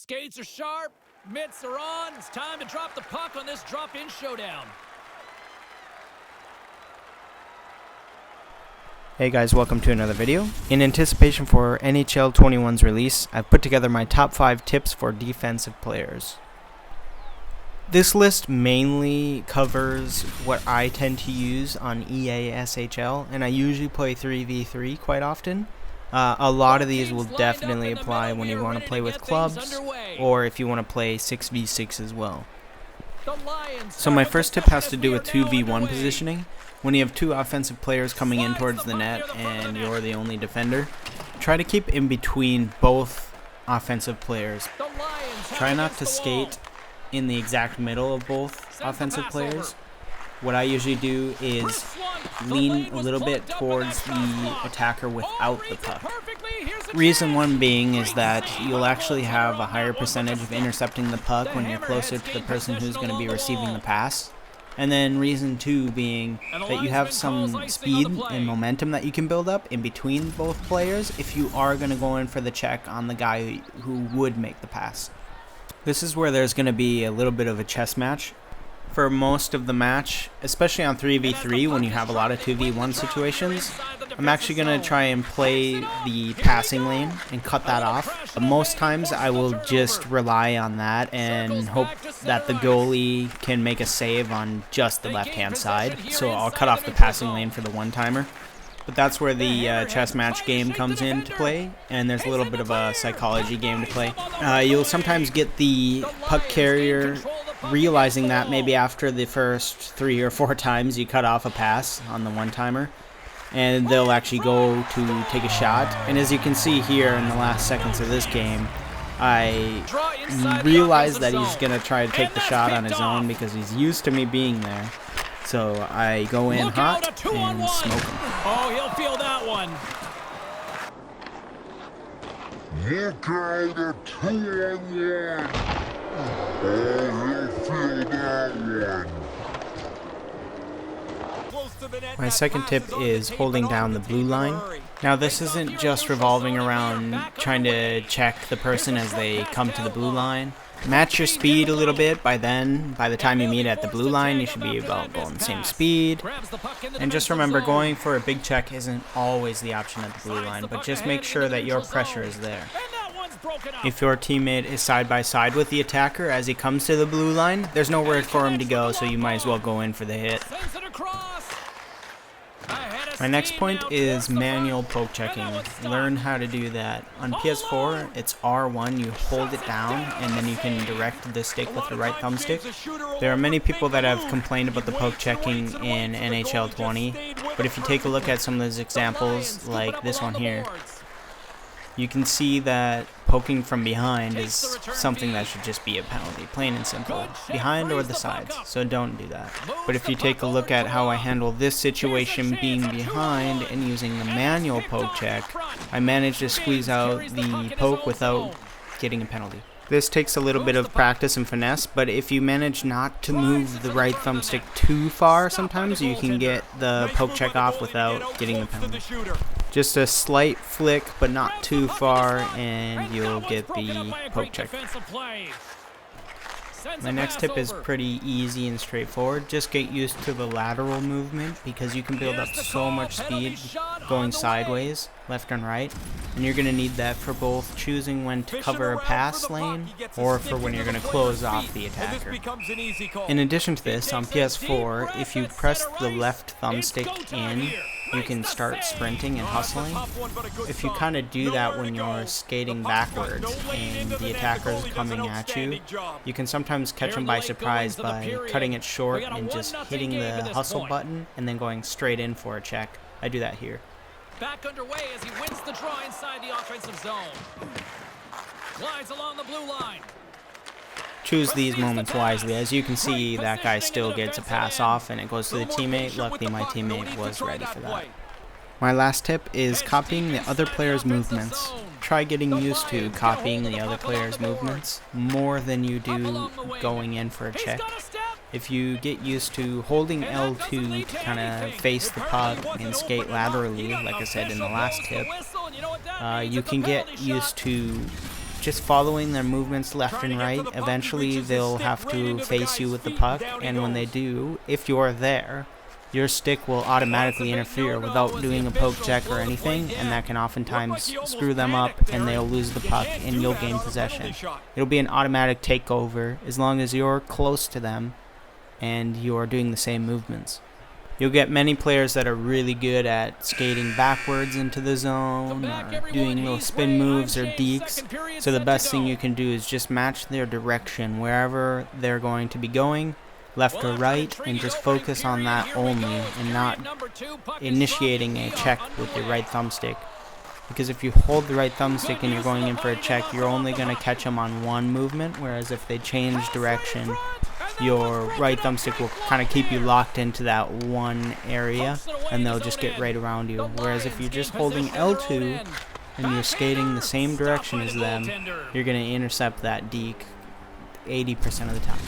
Skates are sharp, mitts are on. It's time to drop the puck on this drop-in showdown. Hey guys, welcome to another video. In anticipation for NHL 21's release, I've put together my top 5 tips for defensive players. This list mainly covers what I tend to use on EASHL, and I usually play 3v3 quite often. A lot of these will definitely apply when you want to play with clubs, or if you want to play 6v6 as well. So my first tip has to do with 2v1 positioning. When you have two offensive players coming in towards the net and you're the only defender, try to keep in between both offensive players. Try not to skate in the exact middle of both offensive players. What I usually do is lean a little bit towards the attacker without the puck. Reason one being is that you'll actually have a higher percentage of intercepting the puck when you're closer to the person who's going to be receiving the pass. And then reason two being that you have some speed and momentum that you can build up in between both players if you are going to go in for the check on the guy who would make the pass. This is where there's going to be a little bit of a chess match. For most of the match, especially on 3v3 when you have a lot of 2v1 situations, I'm actually going to try and play the passing lane and cut that off. But most times I will just rely on that and hope that the goalie can make a save on just the left-hand side. So I'll cut off the passing lane for the one-timer. But that's where the chess match game comes into play, and there's a little bit of a psychology game to play. You'll sometimes get the puck carrier realizing that maybe after the first 3 or 4 times you cut off a pass on the one-timer, and they'll actually go to take a shot. And as you can see here in the last seconds of this game, I realize that he's going to try to take the shot on his own because he's used to me being there. So I go in hot and smoke him. Oh, he'll feel that one. Look out, a 2-on-1. Oh, he'll feel that one. My second tip is holding down the blue line. Now this isn't just revolving around trying to check the person as they come to the blue line. Match your speed a little bit. By the time you meet at the blue line, you should be about going the same speed. And just remember, going for a big check isn't always the option at the blue line, but just make sure that your pressure is there. If your teammate is side by side with the attacker as he comes to the blue line, there's nowhere for him to go, so you might as well go in for the hit. My next point is manual poke checking. Learn how to do that. On PS4, it's R1, you hold it down, and then you can direct the stick with the right thumbstick. There are many people that have complained about the poke checking in NHL 20, but if you take a look at some of those examples, like this one here, you can see that poking from behind is something that should just be a penalty, plain and simple. Behind or the sides, so don't do that. But if you take a look at how I handle this situation being behind and using the manual poke check, I managed to squeeze out the poke without getting a penalty. This takes a little bit of practice and finesse, but if you manage not to move the right thumbstick too far, sometimes you can get the poke check off without getting the penalty. Just a slight flick, but not too far, and you'll get the poke check. My next tip is pretty easy and straightforward. Just get used to the lateral movement because you can build up so much speed going sideways, left and right, and you're going to need that for both choosing when to cover a pass lane or for when you're going to close off the attacker. In addition to this, on PS4, if you press the left thumbstick in, you can start sprinting and hustling. If you kind of do that when you're skating backwards and the attacker is coming at you, you can sometimes catch them by surprise by cutting it short and just hitting the hustle button and then going straight in for a check. I do that here. Back underway as he wins the draw inside the offensive zone. Glides along the blue line. Choose these moments wisely. As you can see, that guy still gets a pass off and it goes to the teammate. Luckily, my teammate was ready for that. My last tip is copying the other player's movements. Try getting used to copying the other player's movements more than you do going in for a check. If you get used to holding L2 to kind of face the puck and skate laterally, like I said in the last tip, you can get used to just following their movements left and right. Eventually they'll have to face you with the puck, and when they do, if you're there, your stick will automatically interfere without doing a poke check or anything, and that can oftentimes screw them up and they'll lose the puck and you'll gain possession. It'll be an automatic takeover as long as you're close to them and you're doing the same movements. You'll get many players that are really good at skating backwards into the zone or doing little spin moves or dekes. So the best thing you can do is just match their direction wherever they're going to be going, left or right, and just focus on that only and not initiating a check with your right thumbstick. Because if you hold the right thumbstick and you're going in for a check, you're only going to catch them on one movement, whereas if they change direction, your right thumbstick will kind of keep you locked into that one area and they'll just get right around you. Whereas if you're just holding L2 and you're skating the same direction as them, you're going to intercept that deke 80% of the time.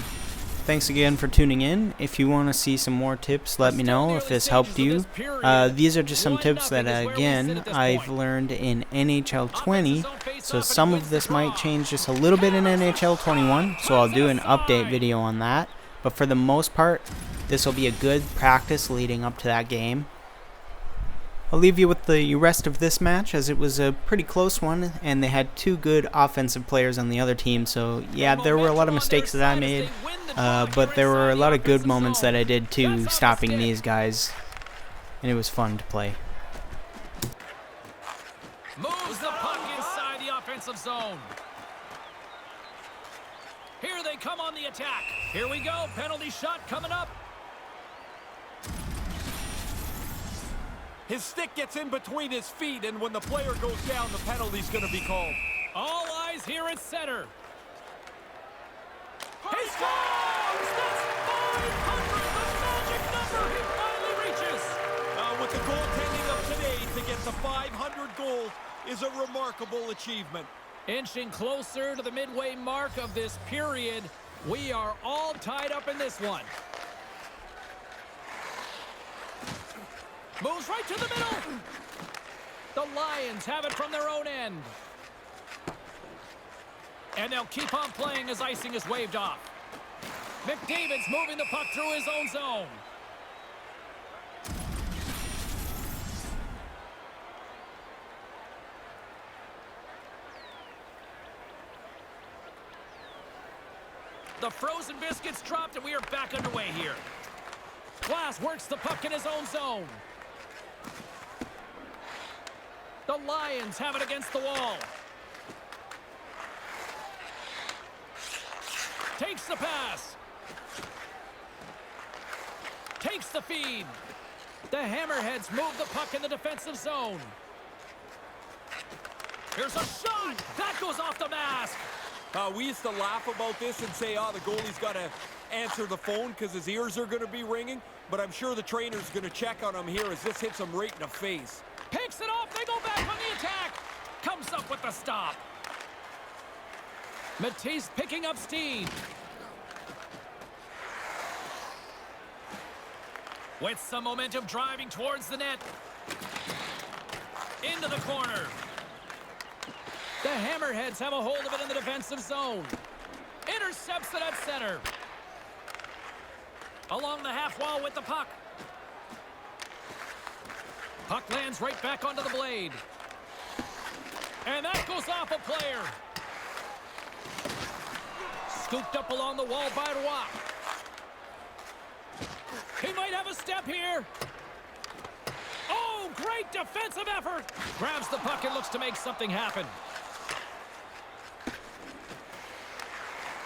Thanks again for tuning in. If you want to see some more tips, let me know if this helped you. These are just some tips that, again, I've learned in NHL 20. So some of this might change just a little bit in NHL 21. So I'll do an update video on that. But for the most part, this will be a good practice leading up to that game. I'll leave you with the rest of this match, as it was a pretty close one, and they had two good offensive players on the other team. So yeah, there were a lot of mistakes that I made, but there were a lot of good moments that I did too, stopping these guys, and it was fun to play. Moves the puck inside the offensive zone. Here they come on the attack. Here we go, penalty shot coming up. His stick gets in between his feet, and when the player goes down, the penalty's going to be called. All eyes here at center. He scores! That's 500, the magic number he finally reaches. With the goaltending of today, to get to 500 goals is a remarkable achievement. Inching closer to the midway mark of this period, we are all tied up in this one. Moves right to the middle. The Lions have it from their own end. And they'll keep on playing as icing is waved off. McDavid's moving the puck through his own zone. The frozen biscuits dropped, and we are back underway here. Glass works the puck in his own zone. The Lions have it against the wall. Takes the pass. Takes the feed. The Hammerheads move the puck in the defensive zone. Here's a shot. That goes off the mask. We used to laugh about this and say, the goalie's got to answer the phone because his ears are going to be ringing. But I'm sure the trainer's going to check on him here as this hits him right in the face. Picks it off. They go back on the attack. Comes up with the stop. Matisse picking up steam. With some momentum driving towards the net. Into the corner. The Hammerheads have a hold of it in the defensive zone. Intercepts it at center. Along the half wall with the puck. Puck lands right back onto the blade. And that goes off a player. Scooped up along the wall by Roy. He might have a step here. Oh, great defensive effort. Grabs the puck and looks to make something happen.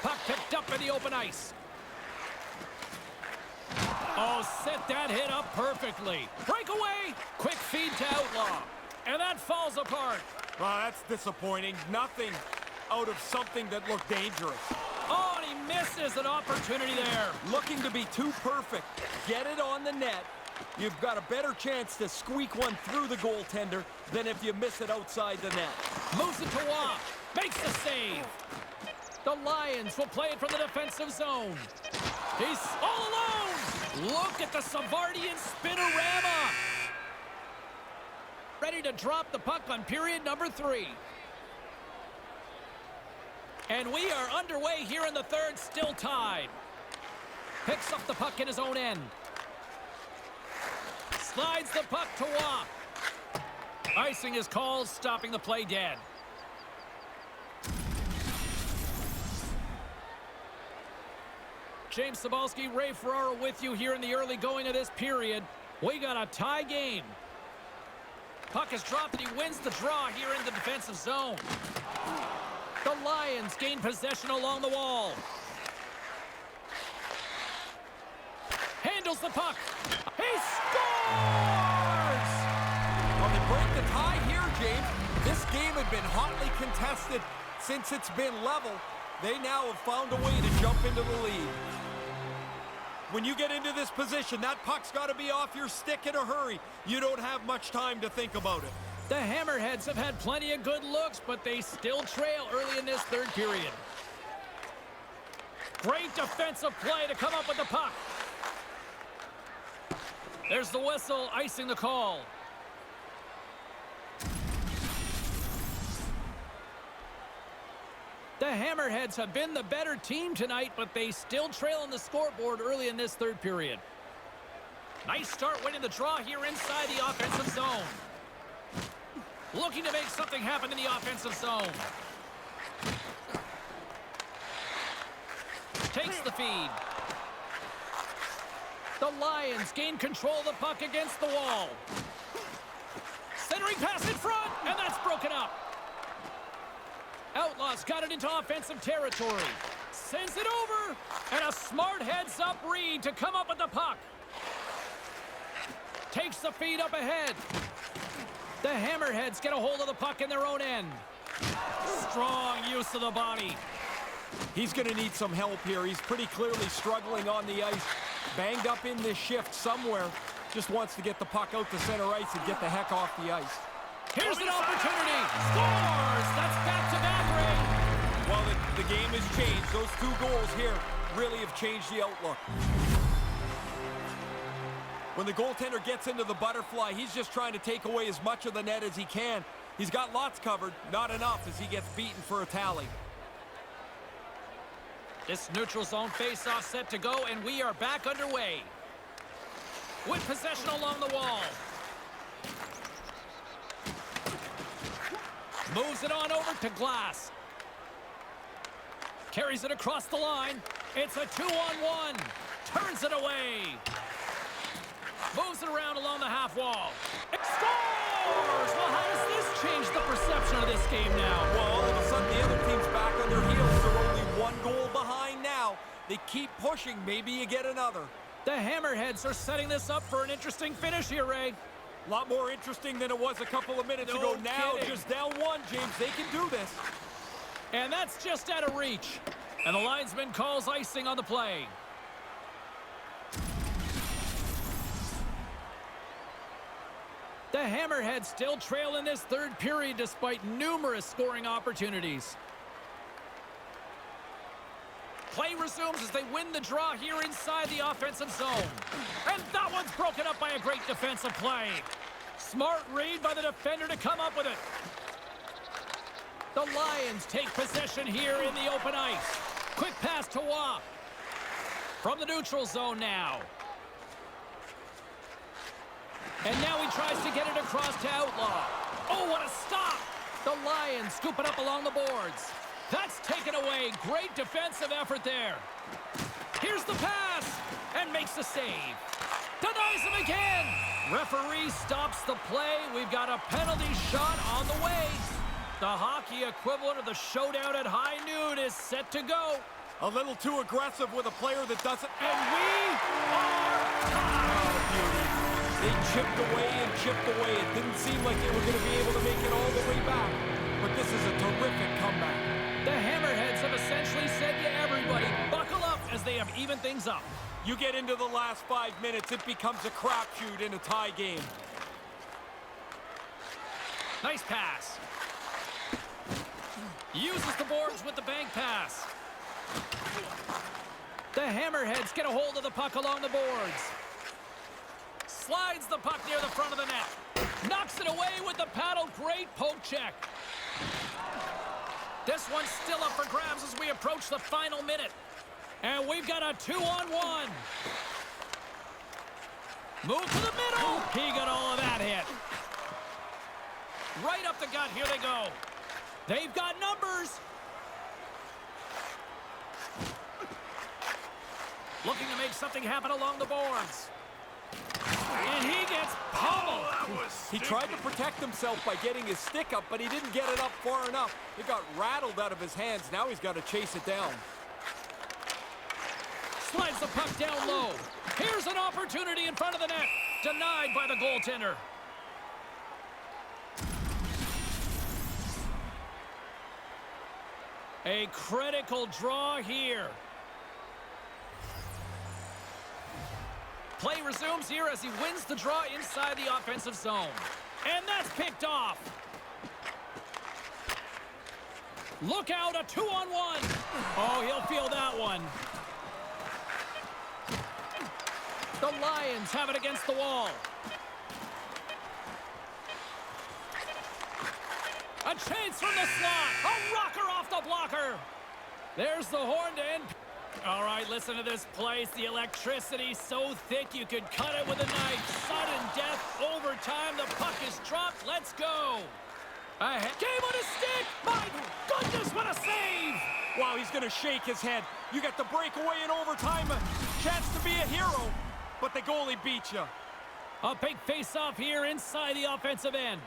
Puck picked up in the open ice. Oh, set that hit up perfectly. Breakaway. Quick feed to Outlaw. And that falls apart. Well, that's disappointing. Nothing out of something that looked dangerous. Oh, and he misses an opportunity there. Looking to be too perfect. Get it on the net. You've got a better chance to squeak one through the goaltender than if you miss it outside the net. Moves it to Waugh. Makes the save. The Lions will play it from the defensive zone. He's all alone. Look at the Savardian spinorama. Ready to drop the puck on period number 3. And we are underway here in the third, still tied. Picks up the puck in his own end. Slides the puck to Waugh. Icing is called, stopping the play dead. James Cybulski, Ray Ferraro with you here in the early going of this period. We got a tie game. Puck is dropped and he wins the draw here in the defensive zone. The Lions gain possession along the wall. Handles the puck. He scores! Well, they break the tie here, James. This game had been hotly contested since it's been level. They now have found a way to jump into the lead. When you get into this position, that puck's got to be off your stick in a hurry. You don't have much time to think about it. The Hammerheads have had plenty of good looks, but they still trail early in this third period. Great defensive play to come up with the puck. There's the whistle, icing the call. The Hammerheads have been the better team tonight, but they still trail on the scoreboard early in this third period. Nice start winning the draw here inside the offensive zone. Looking to make something happen in the offensive zone. Takes the feed. The Lions gain control of the puck against the wall. Centering pass in front, and that's broken up. Outlaws got it into offensive territory. Sends it over, and a smart heads-up read to come up with the puck. Takes the feed up ahead. The Hammerheads get a hold of the puck in their own end. Strong use of the body. He's going to need some help here. He's pretty clearly struggling on the ice. Banged up in this shift somewhere. Just wants to get the puck out to center ice and get the heck off the ice. Here's an opportunity. Scores! That's back-to-back, Ray. Well, the game has changed. Those two goals here really have changed the outlook. When the goaltender gets into the butterfly, he's just trying to take away as much of the net as he can. He's got lots covered, not enough as he gets beaten for a tally. This neutral zone face-off set to go, and we are back underway. With possession along the wall. Moves it on over to Glass. Carries it across the line. It's a 2-on-1. Turns it away. Moves it around along the half wall. It scores! Well, how does this change the perception of this game now? Well, all of a sudden, the other team's back on their heels. They're only one goal behind now. They keep pushing. Maybe you get another. The Hammerheads are setting this up for an interesting finish here, Ray. A lot more interesting than it was a couple of minutes ago. Now, just down one, James. They can do this. And that's just out of reach. And the linesman calls icing on the play. The Hammerheads still trail in this third period despite numerous scoring opportunities. Play resumes as they win the draw here inside the offensive zone. And that one's broken up by a great defensive play. Smart read by the defender to come up with it. The Lions take possession here in the open ice. Quick pass to Waugh. From the neutral zone now. And now he tries to get it across to Outlaw. Oh, what a stop! The Lions scoop it up along the boards. That's taken away. Great defensive effort there. Here's the pass and makes the save. Denies him again. Referee stops the play. We've got a penalty shot on the way. The hockey equivalent of the showdown at high noon is set to go. A little too aggressive with a player that doesn't... And we are tied. They chipped away and chipped away. It didn't seem like they were going to be able to make it all the way back. But this is a terrific comeback. The Hammerheads have essentially said to everybody, buckle up as they have evened things up. You get into the last 5 minutes, it becomes a crapshoot in a tie game. Nice pass. Uses the boards with the bank pass. The Hammerheads get a hold of the puck along the boards. Slides the puck near the front of the net. Knocks it away with the paddle. Great poke check. This one's still up for grabs as we approach the final minute. And we've got a 2-on-1. Move to the middle. He got all of that hit. Right up the gut. Here they go. They've got numbers. Looking to make something happen along the boards. And he gets pummeled. He tried to protect himself by getting his stick up, but he didn't get it up far enough. It got rattled out of his hands. Now he's got to chase it down. Slides the puck down low. Here's an opportunity in front of the net. Denied by the goaltender. A critical draw here. Play resumes here as he wins the draw inside the offensive zone. And that's picked off. Look out, a 2-on-1. Oh, he'll feel that one. The Lions have it against the wall. A chance from the slot. A rocker off the blocker. There's the horn to end. All right, listen to this place. The electricity so thick you could cut it with a knife. Sudden death, overtime. The puck is dropped. Let's go. Game on his stick. My goodness, what a save. Wow, he's going to shake his head. You got the breakaway in overtime. A chance to be a hero. But the goalie beat you. A big face-off here inside the offensive end.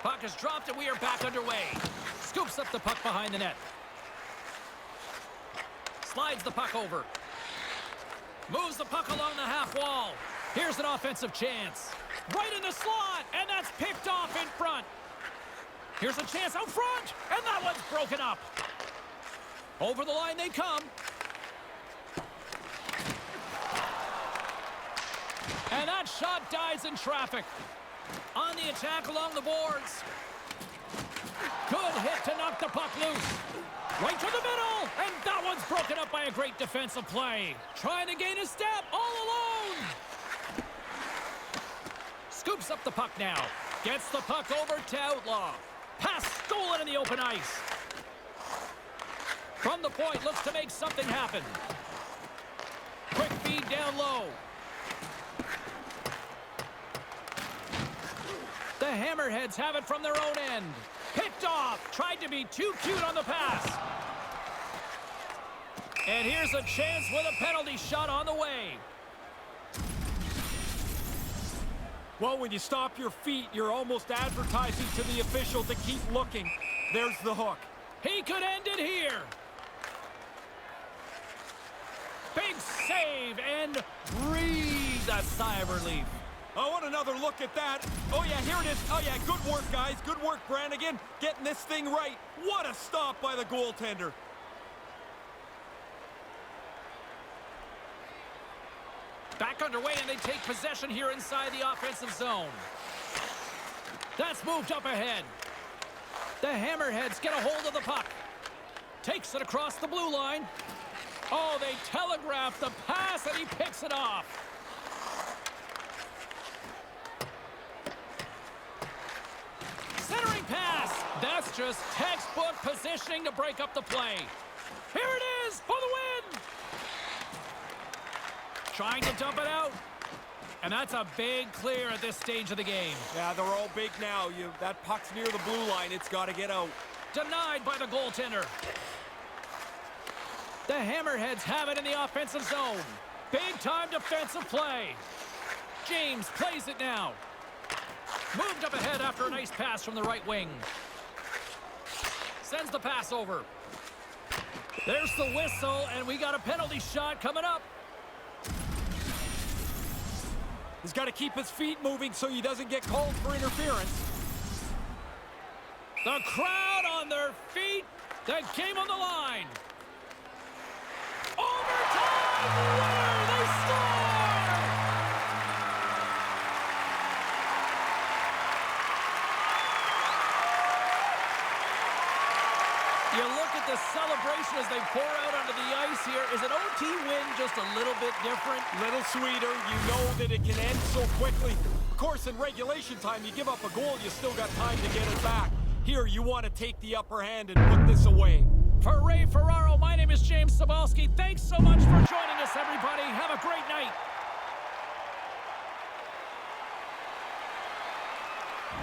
Puck is dropped and we are back underway. Scoops up the puck behind the net. Slides the puck over. Moves the puck along the half wall. Here's an offensive chance. Right in the slot, and that's picked off in front. Here's a chance out front, and that one's broken up. Over the line they come. And that shot dies in traffic. On the attack along the boards. Good hit to knock the puck loose. Right to the middle, and that one's broken up by a great defensive play. Trying to gain a step all alone. Scoops up the puck now. Gets the puck over to Outlaw. Pass stolen in the open ice. From the point, looks to make something happen. Quick feed down low. The Hammerheads have it from their own end. Picked off. Tried to be too cute on the pass. And here's a chance with a penalty shot on the way. Well, when you stop your feet, you're almost advertising to the official to keep looking. There's the hook. He could end it here. Big save and breathe a sigh of relief. I want another look at that. Oh, yeah, here it is. Oh, yeah, good work, guys. Good work, Brannigan. Getting this thing right. What a stop by the goaltender. Back underway, and they take possession here inside the offensive zone. That's moved up ahead. The Hammerheads get a hold of the puck. Takes it across the blue line. Oh, they telegraph the pass, and he picks it off. Centering pass. That's just textbook positioning to break up the play. Here it is for the win. Trying to dump it out. And that's a big clear at this stage of the game. Yeah, they're all big now. That puck's near the blue line. It's got to get out. Denied by the goaltender. The Hammerheads have it in the offensive zone. Big-time defensive play. James plays it now. Moved up ahead after a nice pass from the right wing. Sends the pass over. There's the whistle, and we got a penalty shot coming up. He's got to keep his feet moving so he doesn't get called for interference. The crowd on their feet. The game on the line. Overtime winner! They score! You look at the celebration as they pour out onto the ice here. Is an OT win just a little bit different? Little sweeter. You know that it can end so quickly. course, in regulation time, you give up a goal, you still got time to get it back. Here, you want to take the upper hand and put this away. For Ray Ferraro, my name is James Cebulski. Thanks so much for joining us, everybody. Have a great night.